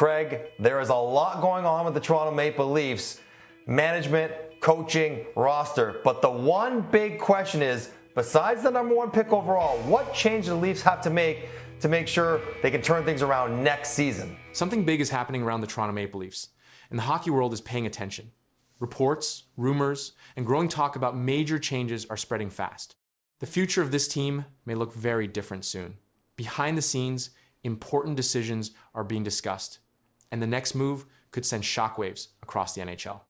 Craig, there is a lot going on with the Toronto Maple Leafs. Management, coaching, roster. But the one big question is, besides the number one pick overall, what change do the Leafs have to make sure they can turn things around next season? Something big is happening around the Toronto Maple Leafs, and the hockey world is paying attention. Reports, rumors, and growing talk about major changes are spreading fast. The future of this team may look very different soon. Behind the scenes, important decisions are being discussed, and the next move could send shockwaves across the NHL.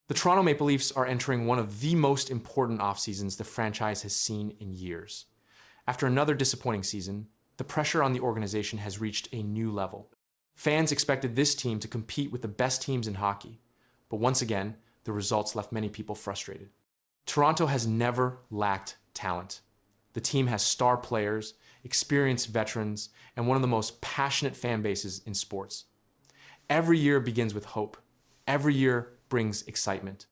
The Toronto Maple Leafs are entering one of the most important offseasons the franchise has seen in years. After another disappointing season, the pressure on the organization has reached a new level. Fans expected this team to compete with the best teams in hockey, but once again, the results left many people frustrated. Toronto has never lacked talent. The team has star players, experienced veterans, and one of the most passionate fan bases in sports. Every year begins with hope. Every year brings excitement.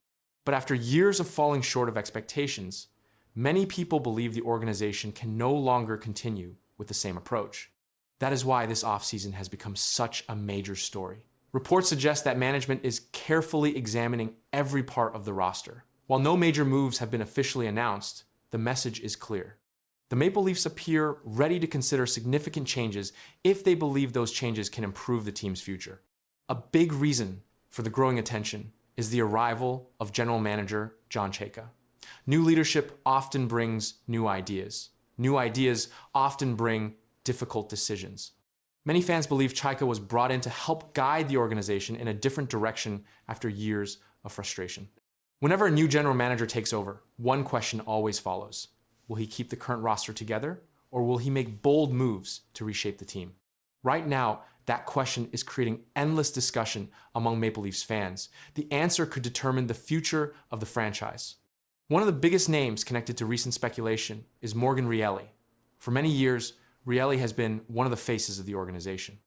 But after years of falling short of expectations, many people believe the organization can no longer continue with the same approach. That is why this offseason has become such a major story. Reports suggest that management is carefully examining every part of the roster. While no major moves have been officially announced, the message is clear. The Maple Leafs appear ready to consider significant changes if they believe those changes can improve the team's future. A big reason for the growing attention is the arrival of general manager John Chayka. New leadership often brings new ideas. New ideas often bring difficult decisions. Many fans believe Chayka was brought in to help guide the organization in a different direction after years of frustration. Whenever a new general manager takes over, one question always follows. Will he keep the current roster together, or will he make bold moves to reshape the team? Right now, that question is creating endless discussion among Maple Leafs fans. The answer could determine the future of the franchise. One of the biggest names connected to recent speculation is Morgan Rielly. For many years, Rielly has been one of the faces of the organization.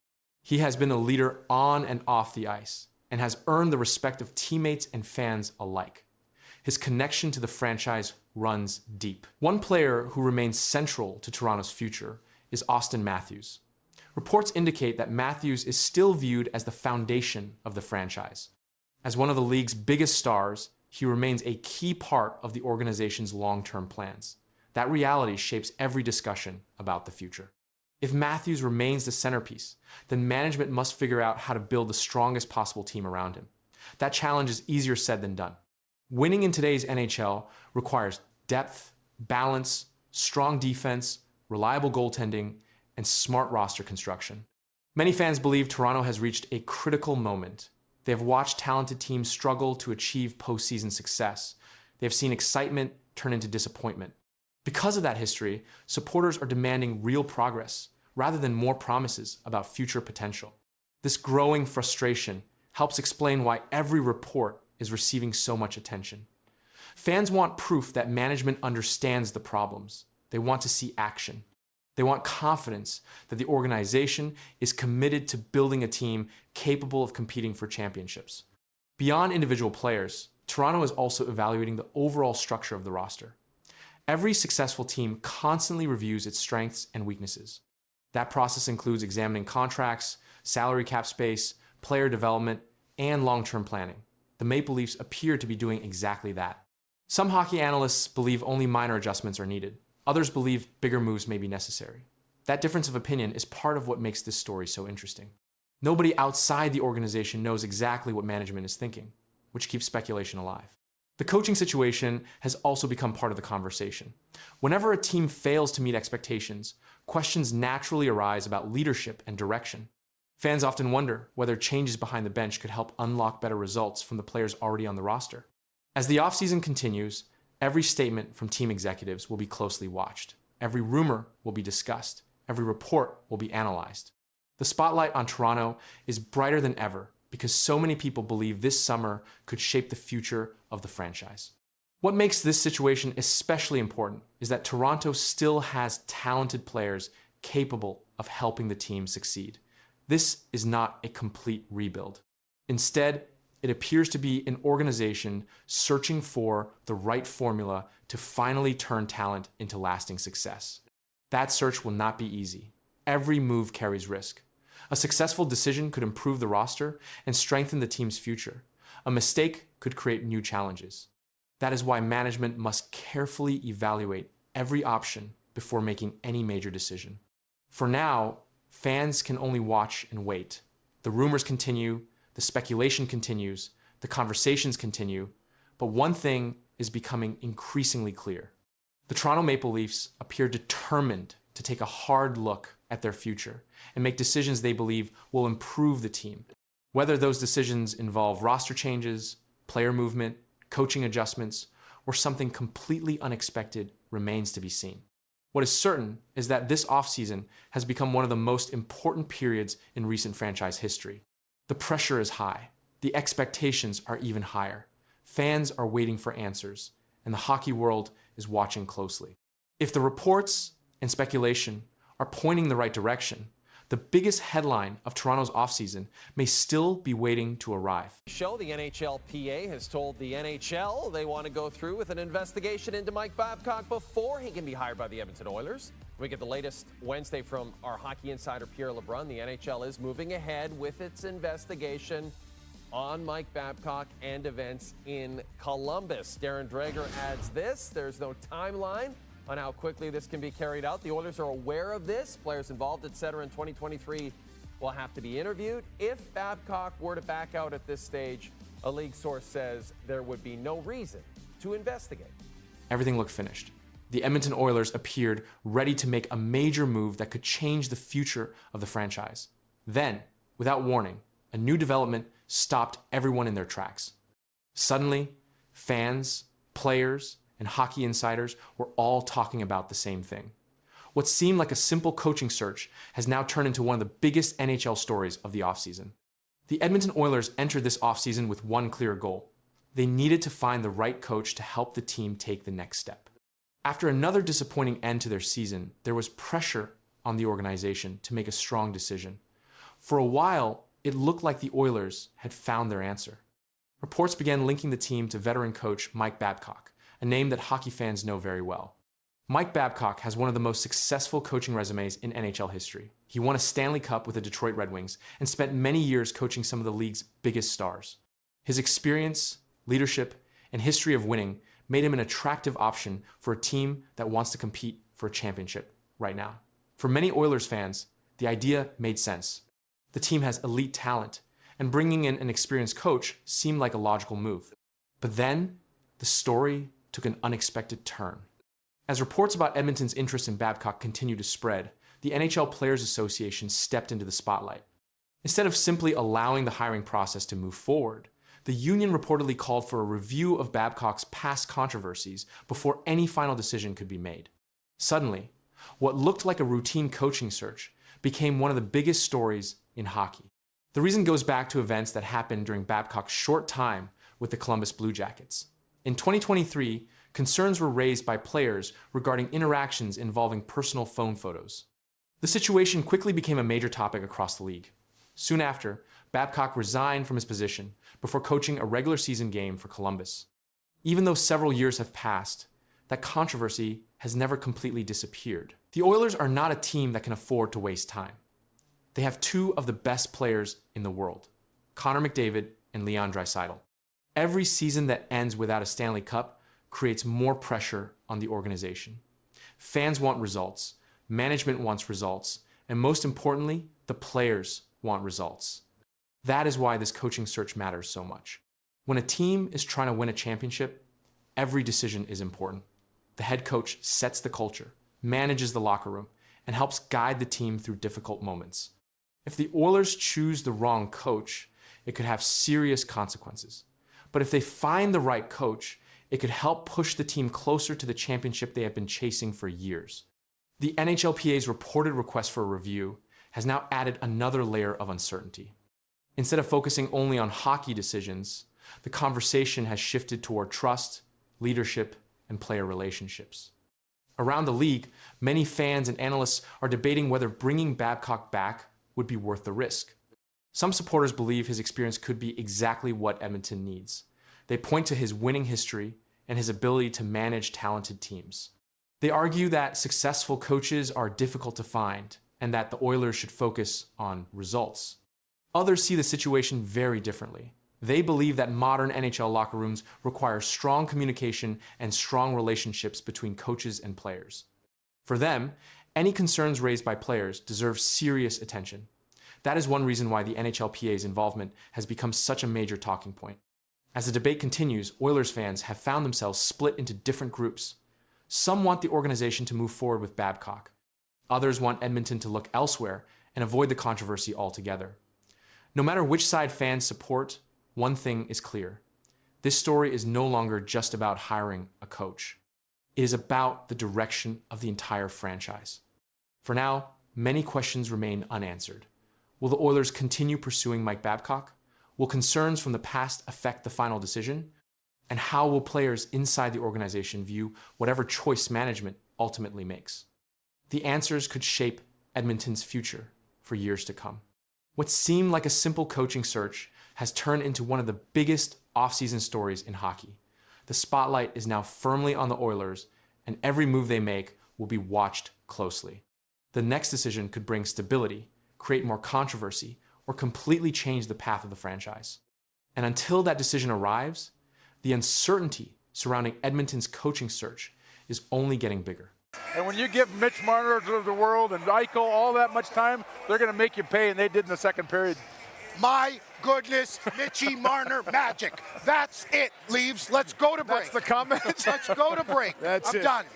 He has been a leader on and off the ice and has earned the respect of teammates and fans alike. His connection to the franchise runs deep. One player who remains central to Toronto's future is Auston Matthews. Reports indicate that Matthews is still viewed as the foundation of the franchise. As one of the league's biggest stars, he remains a key part of the organization's long-term plans. That reality shapes every discussion about the future. If Matthews remains the centerpiece, then management must figure out how to build the strongest possible team around him. That challenge is easier said than done. Winning in today's NHL requires depth, balance, strong defense, reliable goaltending, and smart roster construction. Many fans believe Toronto has reached a critical moment. They have watched talented teams struggle to achieve postseason success. They have seen excitement turn into disappointment. Because of that history, supporters are demanding real progress rather than more promises about future potential. This growing frustration helps explain why every report is receiving so much attention. Fans want proof that management understands the problems. They want to see action. They want confidence that the organization is committed to building a team capable of competing for championships. Beyond individual players, Toronto is also evaluating the overall structure of the roster. Every successful team constantly reviews its strengths and weaknesses. That process includes examining contracts, salary cap space, player development, and long-term planning. The Maple Leafs appear to be doing exactly that. Some hockey analysts believe only minor adjustments are needed. Others believe bigger moves may be necessary. That difference of opinion is part of what makes this story so interesting. Nobody outside the organization knows exactly what management is thinking, which keeps speculation alive. The coaching situation has also become part of the conversation. Whenever a team fails to meet expectations, questions naturally arise about leadership and direction. Fans often wonder whether changes behind the bench could help unlock better results from the players already on the roster. As the offseason continues, every statement from team executives will be closely watched. Every rumor will be discussed. Every report will be analyzed. The spotlight on Toronto is brighter than ever because so many people believe this summer could shape the future of the franchise. What makes this situation especially important is that Toronto still has talented players capable of helping the team succeed. This is not a complete rebuild. Instead, it appears to be an organization searching for the right formula to finally turn talent into lasting success. That search will not be easy. Every move carries risk. A successful decision could improve the roster and strengthen the team's future. A mistake could create new challenges. That is why management must carefully evaluate every option before making any major decision. For now, fans can only watch and wait. The rumors continue, the speculation continues, the conversations continue, but one thing is becoming increasingly clear. The Toronto Maple Leafs appear determined to take a hard look at their future and make decisions they believe will improve the team. Whether those decisions involve roster changes, player movement, coaching adjustments, or something completely unexpected remains to be seen. What is certain is that this offseason has become one of the most important periods in recent franchise history. The pressure is high. The expectations are even higher. Fans are waiting for answers, and the hockey world is watching closely. If the reports and speculation are pointing in the right direction, the biggest headline of Toronto's offseason may still be waiting to arrive. The NHLPA has told the NHL they want to go through with an investigation into Mike Babcock before he can be hired by the Edmonton Oilers. We get the latest Wednesday from our hockey insider Pierre LeBrun. The NHL is moving ahead with its investigation on Mike Babcock and events in Columbus. Darren Dreger adds this: there's no timeline on how quickly this can be carried out. The Oilers are aware of this. Players involved, etc. in 2023 will have to be interviewed. If Babcock were to back out at this stage, a league source says there would be no reason to investigate. Everything looked finished. The Edmonton Oilers appeared ready to make a major move that could change the future of the franchise. Then, without warning, a new development stopped everyone in their tracks. Suddenly, fans, players, and hockey insiders were all talking about the same thing. What seemed like a simple coaching search has now turned into one of the biggest NHL stories of the offseason. The Edmonton Oilers entered this offseason with one clear goal. They needed to find the right coach to help the team take the next step. After another disappointing end to their season, there was pressure on the organization to make a strong decision. For a while, it looked like the Oilers had found their answer. Reports began linking the team to veteran coach Mike Babcock, a name that hockey fans know very well. Mike Babcock has one of the most successful coaching resumes in NHL history. He won a Stanley Cup with the Detroit Red Wings and spent many years coaching some of the league's biggest stars. His experience, leadership, and history of winning made him an attractive option for a team that wants to compete for a championship right now. For many Oilers fans, the idea made sense. The team has elite talent, and bringing in an experienced coach seemed like a logical move. But then, the story took an unexpected turn. As reports about Edmonton's interest in Babcock continued to spread, the NHL Players Association stepped into the spotlight. Instead of simply allowing the hiring process to move forward, the union reportedly called for a review of Babcock's past controversies before any final decision could be made. Suddenly, what looked like a routine coaching search became one of the biggest stories in hockey. The reason goes back to events that happened during Babcock's short time with the Columbus Blue Jackets. In 2023, concerns were raised by players regarding interactions involving personal phone photos. The situation quickly became a major topic across the league. Soon after, Babcock resigned from his position before coaching a regular season game for Columbus. Even though several years have passed, that controversy has never completely disappeared. The Oilers are not a team that can afford to waste time. They have two of the best players in the world, Connor McDavid and Leon Draisaitl. Every season that ends without a Stanley Cup creates more pressure on the organization. Fans want results, management wants results, and most importantly, the players want results. That is why this coaching search matters so much. When a team is trying to win a championship, every decision is important. The head coach sets the culture, manages the locker room, and helps guide the team through difficult moments. If the Oilers choose the wrong coach, it could have serious consequences. But if they find the right coach, it could help push the team closer to the championship they have been chasing for years. The NHLPA's reported request for a review has now added another layer of uncertainty. Instead of focusing only on hockey decisions, the conversation has shifted toward trust, leadership, and player relationships. Around the league, many fans and analysts are debating whether bringing Babcock back would be worth the risk. Some supporters believe his experience could be exactly what Edmonton needs. They point to his winning history and his ability to manage talented teams. They argue that successful coaches are difficult to find, and that the Oilers should focus on results. Others see the situation very differently. They believe that modern NHL locker rooms require strong communication and strong relationships between coaches and players. For them, any concerns raised by players deserve serious attention. That is one reason why the NHLPA's involvement has become such a major talking point. As the debate continues, Oilers fans have found themselves split into different groups. Some want the organization to move forward with Babcock. Others want Edmonton to look elsewhere and avoid the controversy altogether. No matter which side fans support, one thing is clear. This story is no longer just about hiring a coach. It is about the direction of the entire franchise. For now, many questions remain unanswered. Will the Oilers continue pursuing Mike Babcock? Will concerns from the past affect the final decision? And how will players inside the organization view whatever choice management ultimately makes? The answers could shape Edmonton's future for years to come. What seemed like a simple coaching search has turned into one of the biggest offseason stories in hockey. The spotlight is now firmly on the Oilers, and every move they make will be watched closely. The next decision could bring stability, create more controversy, or completely change the path of the franchise. And until that decision arrives, the uncertainty surrounding Edmonton's coaching search is only getting bigger. And when you give Mitch Marner of the world and Eichel all that much time, they're going to make you pay, and they did in the second period. My goodness, Mitchie Marner magic. That's it, Leaves. Let's go to break. That's the comment. Let's go to break. I'm done.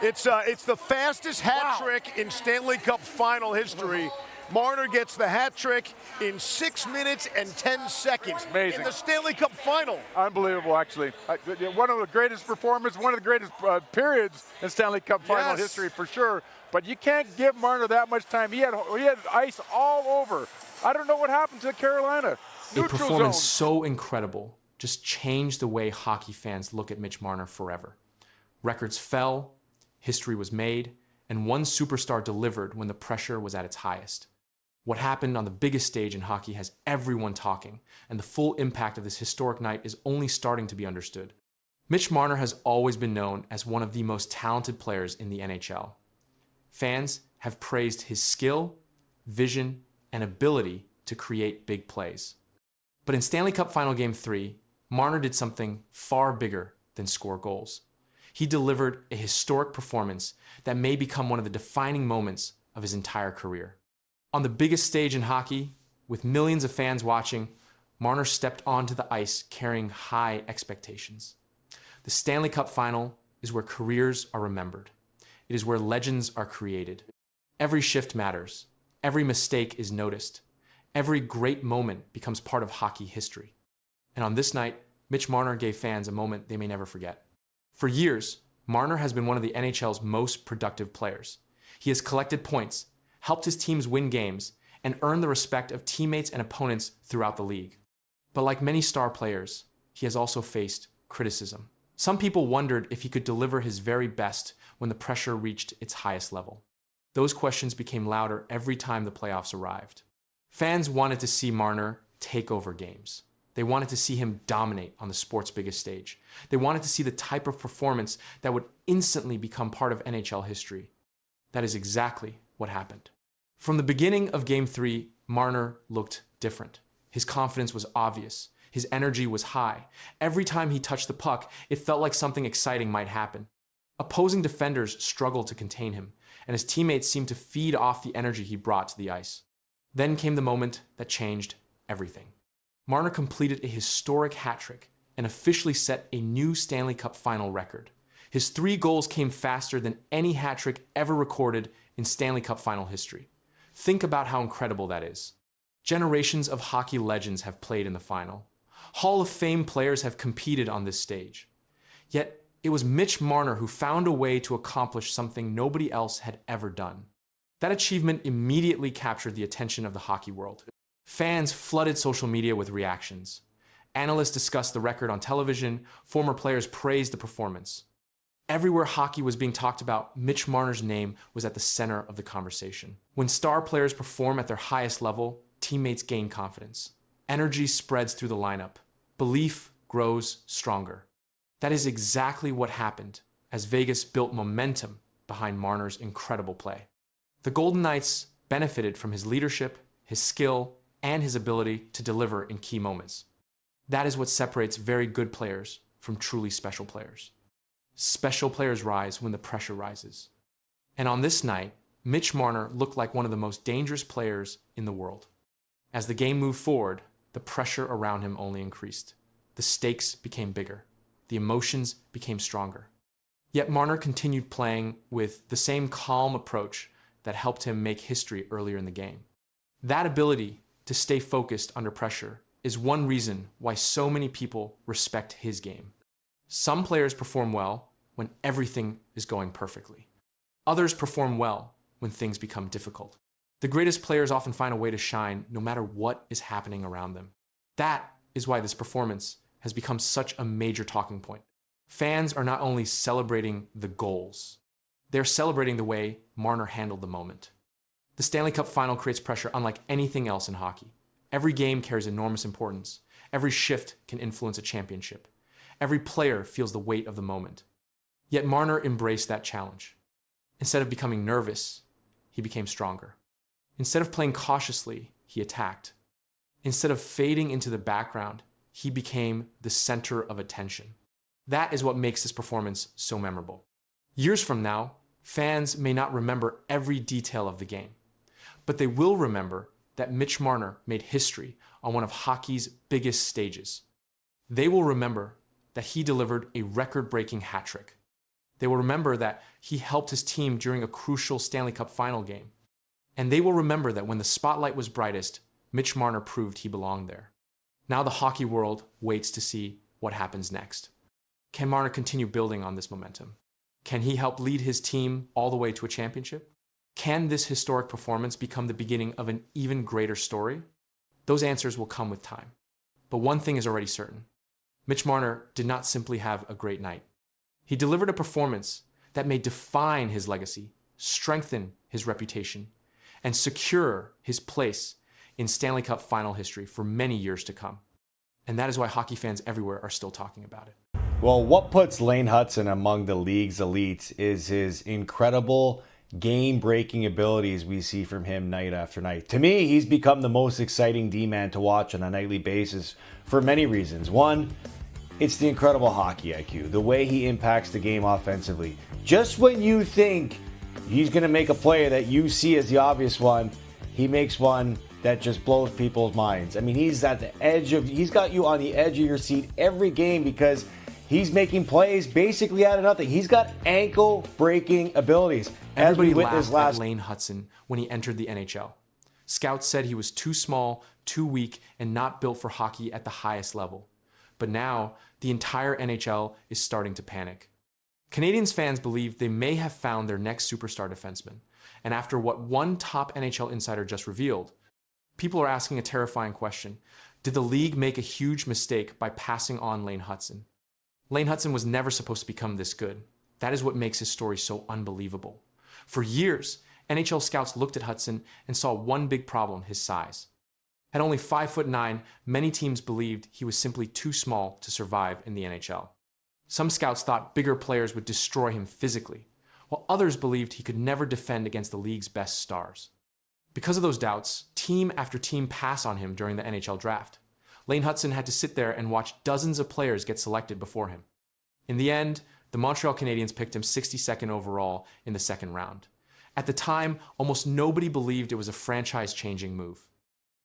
It's the fastest hat trick in Stanley Cup final history. Marner gets the hat trick in 6 minutes and 10 seconds. Amazing. In the Stanley Cup final. Unbelievable, actually. One of the greatest performances, one of the greatest periods in Stanley Cup final history for sure. But you can't give Marner that much time. He had ice all over. I don't know what happened to Carolina. A performance so incredible just changed the way hockey fans look at Mitch Marner forever. Records fell, history was made, and one superstar delivered when the pressure was at its highest. What happened on the biggest stage in hockey has everyone talking, and the full impact of this historic night is only starting to be understood. Mitch Marner has always been known as one of the most talented players in the NHL. Fans have praised his skill, vision, and ability to create big plays. But in Stanley Cup Final Game 3, Marner did something far bigger than score goals. He delivered a historic performance that may become one of the defining moments of his entire career. On the biggest stage in hockey, with millions of fans watching, Marner stepped onto the ice carrying high expectations. The Stanley Cup Final is where careers are remembered. It is where legends are created. Every shift matters. Every mistake is noticed. Every great moment becomes part of hockey history. And on this night, Mitch Marner gave fans a moment they may never forget. For years, Marner has been one of the NHL's most productive players. He has collected points, helped his teams win games, and earned the respect of teammates and opponents throughout the league. But like many star players, he has also faced criticism. Some people wondered if he could deliver his very best when the pressure reached its highest level. Those questions became louder every time the playoffs arrived. Fans wanted to see Marner take over games. They wanted to see him dominate on the sport's biggest stage. They wanted to see the type of performance that would instantly become part of NHL history. That is exactly what happened. From the beginning of Game 3, Marner looked different. His confidence was obvious. His energy was high. Every time he touched the puck, it felt like something exciting might happen. Opposing defenders struggled to contain him, and his teammates seemed to feed off the energy he brought to the ice. Then came the moment that changed everything. Marner completed a historic hat trick and officially set a new Stanley Cup final record. His 3 goals came faster than any hat trick ever recorded in Stanley Cup final history. Think about how incredible that is. Generations of hockey legends have played in the final. Hall of Fame players have competed on this stage. Yet, it was Mitch Marner who found a way to accomplish something nobody else had ever done. That achievement immediately captured the attention of the hockey world. Fans flooded social media with reactions. Analysts discussed the record on television. Former players praised the performance. Everywhere hockey was being talked about, Mitch Marner's name was at the center of the conversation. When star players perform at their highest level, teammates gain confidence. Energy spreads through the lineup. Belief grows stronger. That is exactly what happened as Vegas built momentum behind Marner's incredible play. The Golden Knights benefited from his leadership, his skill, and his ability to deliver in key moments. That is what separates very good players from truly special players. Special players rise when the pressure rises. And on this night, Mitch Marner looked like one of the most dangerous players in the world. As the game moved forward, the pressure around him only increased. The stakes became bigger. The emotions became stronger. Yet Marner continued playing with the same calm approach that helped him make history earlier in the game. That ability to stay focused under pressure is one reason why so many people respect his game. Some players perform well when everything is going perfectly. Others perform well when things become difficult. The greatest players often find a way to shine no matter what is happening around them. That is why this performance has become such a major talking point. Fans are not only celebrating the goals, they're celebrating the way Marner handled the moment. The Stanley Cup final creates pressure unlike anything else in hockey. Every game carries enormous importance. Every shift can influence a championship. Every player feels the weight of the moment. Yet Marner embraced that challenge. Instead of becoming nervous, he became stronger. Instead of playing cautiously, he attacked. Instead of fading into the background, he became the center of attention. That is what makes this performance so memorable. Years from now, fans may not remember every detail of the game, but they will remember that Mitch Marner made history on one of hockey's biggest stages. They will remember that he delivered a record-breaking hat trick. They will remember that he helped his team during a crucial Stanley Cup final game. And they will remember that when the spotlight was brightest, Mitch Marner proved he belonged there. Now the hockey world waits to see what happens next. Can Marner continue building on this momentum? Can he help lead his team all the way to a championship? Can this historic performance become the beginning of an even greater story? Those answers will come with time. But one thing is already certain. Mitch Marner did not simply have a great night. He delivered a performance that may define his legacy, strengthen his reputation, and secure his place in Stanley Cup final history for many years to come. And that is why hockey fans everywhere are still talking about it. Well, what puts Lane Hutson among the league's elites is his incredible game-breaking abilities we see from him night after night. To me, he's become the most exciting D-man to watch on a nightly basis for many reasons. One, it's the incredible hockey IQ, the way he impacts the game offensively. Just when you think he's going to make a play that you see as the obvious one, he makes one that just blows people's minds. I mean, he's got you on the edge of your seat every game because he's making plays basically out of nothing. He's got ankle-breaking abilities. Everybody laughed at Lane Hutson when he entered the NHL. Scouts said he was too small, too weak, and not built for hockey at the highest level. But now, the entire NHL is starting to panic. Canadiens fans believe they may have found their next superstar defenseman. And after what one top NHL insider just revealed, people are asking a terrifying question. Did the league make a huge mistake by passing on Lane Hutson? Lane Hutson was never supposed to become this good. That is what makes his story so unbelievable. For years, NHL scouts looked at Hutson and saw one big problem: his size. At only 5'9", many teams believed he was simply too small to survive in the NHL. Some scouts thought bigger players would destroy him physically, while others believed he could never defend against the league's best stars. Because of those doubts, team after team passed on him during the NHL draft. Lane Hutson had to sit there and watch dozens of players get selected before him. In the end, the Montreal Canadiens picked him 62nd overall in the second round. At the time, almost nobody believed it was a franchise-changing move.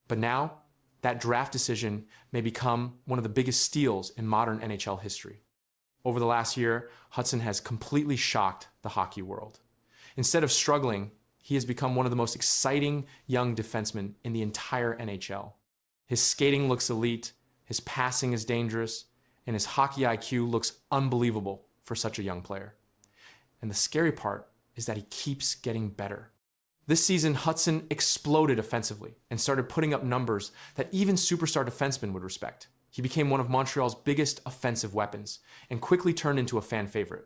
But now, that draft decision may become one of the biggest steals in modern NHL history. Over the last year, Hutson has completely shocked the hockey world. Instead of struggling, he has become one of the most exciting young defensemen in the entire NHL. His skating looks elite, his passing is dangerous, and his hockey IQ looks unbelievable for such a young player. And the scary part is that he keeps getting better. This season, Hutson exploded offensively and started putting up numbers that even superstar defensemen would respect. He became one of Montreal's biggest offensive weapons and quickly turned into a fan favorite.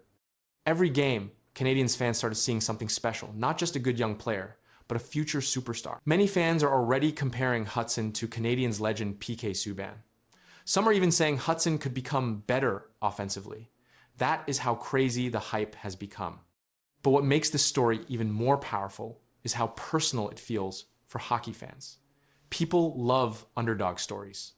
Every game, Canadiens fans started seeing something special, not just a good young player, but a future superstar. Many fans are already comparing Hutson to Canadiens legend PK Subban. Some are even saying Hutson could become better offensively. That is how crazy the hype has become. But what makes this story even more powerful is how personal it feels for hockey fans. People love underdog stories.